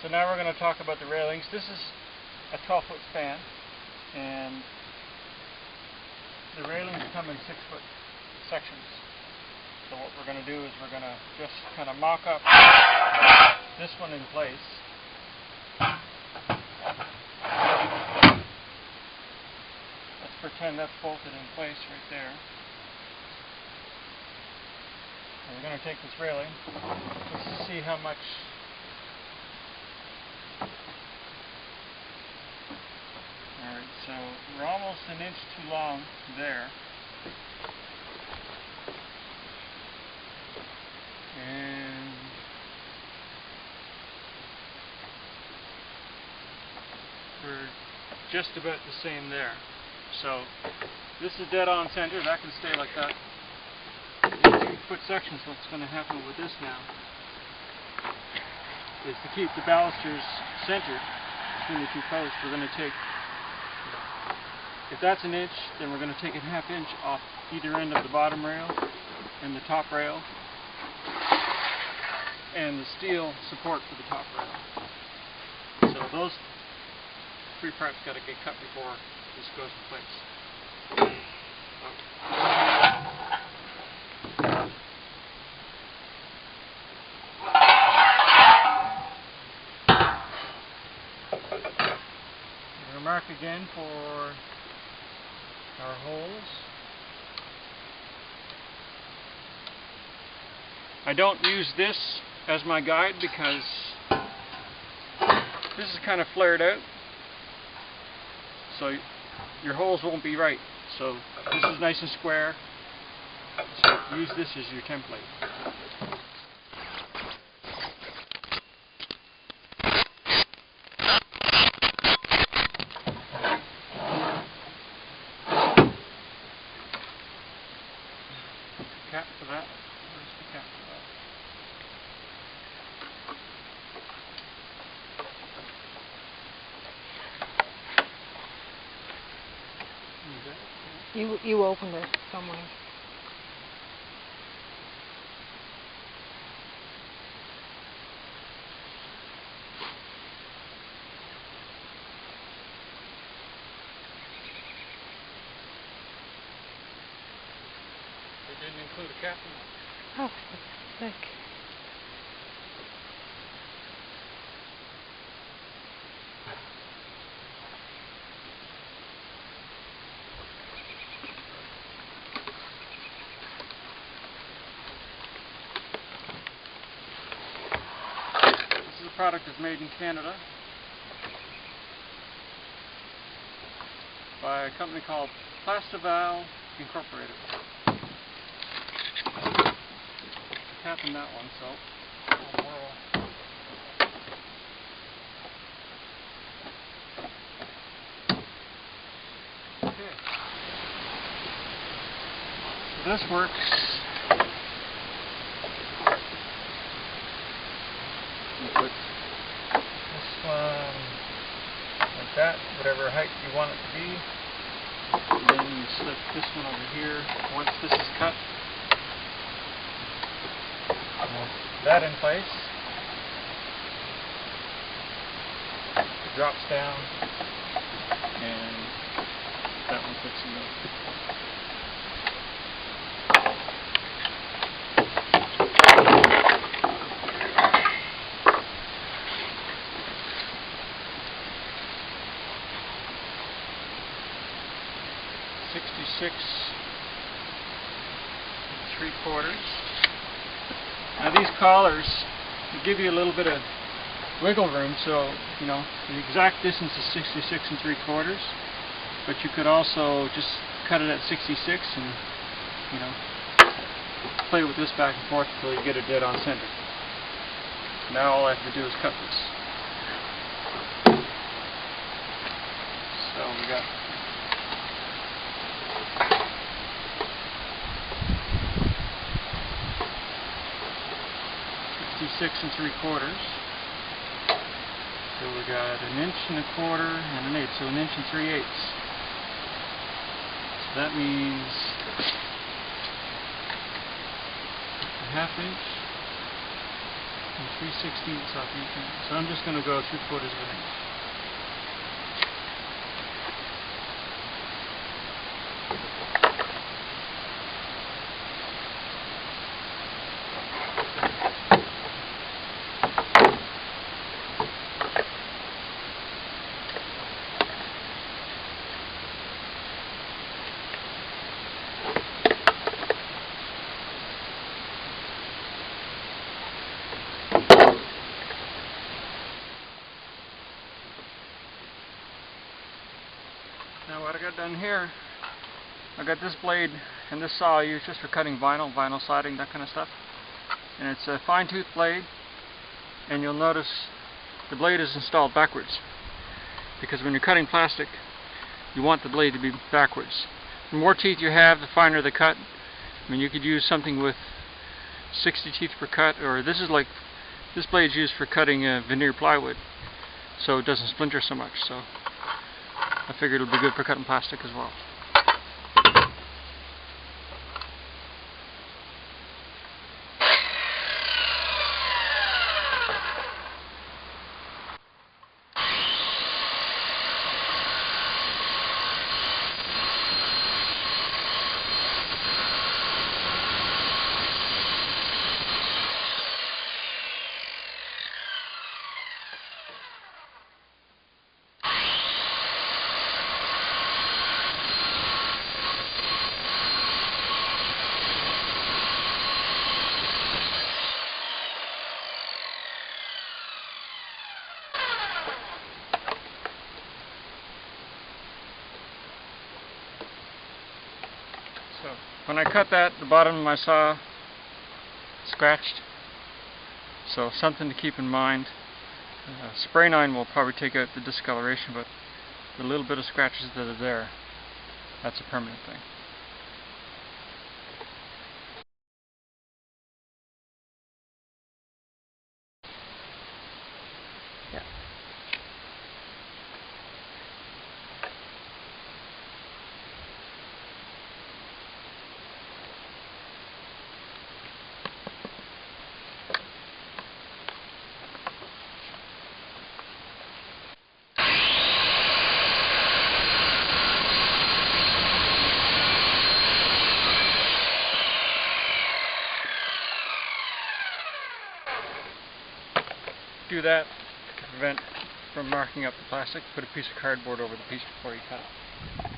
So now we're going to talk about the railings. This is a 12-foot span, and the railings come in 6-foot sections. So what we're going to do is we're going to just kind of mock up this one in place. Let's pretend that's bolted in place right there. And we're going to take this railing just to see how much so we're almost an inch too long there. And we're just about the same there. So this is dead on center. That can stay like that. 2-foot section. So what's going to happen with this now is to keep the balusters centered between the two posts. We're going to take, if that's an inch, then we're going to take a 1/2 inch off either end of the bottom rail and the top rail and the steel support for the top rail. So those 3 parts got to get cut before this goes in place. We're going to mark again for our holes. I don't use this as my guide because this is kind of flared out, so your holes won't be right. So this is nice and square, so use this as your template. Cap for that. Where's the cap for that? You opened it somewhere. They didn't include a cap in it. Oh, for fuck's sake. This product is made in Canada by a company called Plastival Incorporated. Cap in that one, so I'll whirl. Okay. So this works. You put this one like that, whatever height you want it to be. And then you slip this one over here once this is cut. That in place. It drops down, and that one fits in there. 66 3/4. Now these collars give you a little bit of wiggle room, so you know the exact distance is 66 3/4, but you could also just cut it at 66 and play with this back and forth until you get it dead on center. Now all I have to do is cut this. So we got 66 3/4. So we got 1 1/4" and 1/8, so 1 3/8. So that means 1/2 inch, and 3/16 off each end. So I'm just going to go 3/4 of an inch. Now what I got done here, I got this blade and this saw I use just for cutting vinyl siding, that kind of stuff. And it's a fine tooth blade, and you'll notice the blade is installed backwards. Because when you're cutting plastic, you want the blade to be backwards. The more teeth you have, the finer the cut. I mean, you could use something with 60 teeth per cut, or this blade's used for cutting veneer plywood, so it doesn't splinter so much. So I figured it would be good for cutting plastic as well. So when I cut that, the bottom of my saw scratched. So something to keep in mind. Spray 9 will probably take out the discoloration, but the little bit of scratches that are there, that's a permanent thing. Yeah. Do that to prevent from marking up the plastic. Put a piece of cardboard over the piece before you cut it.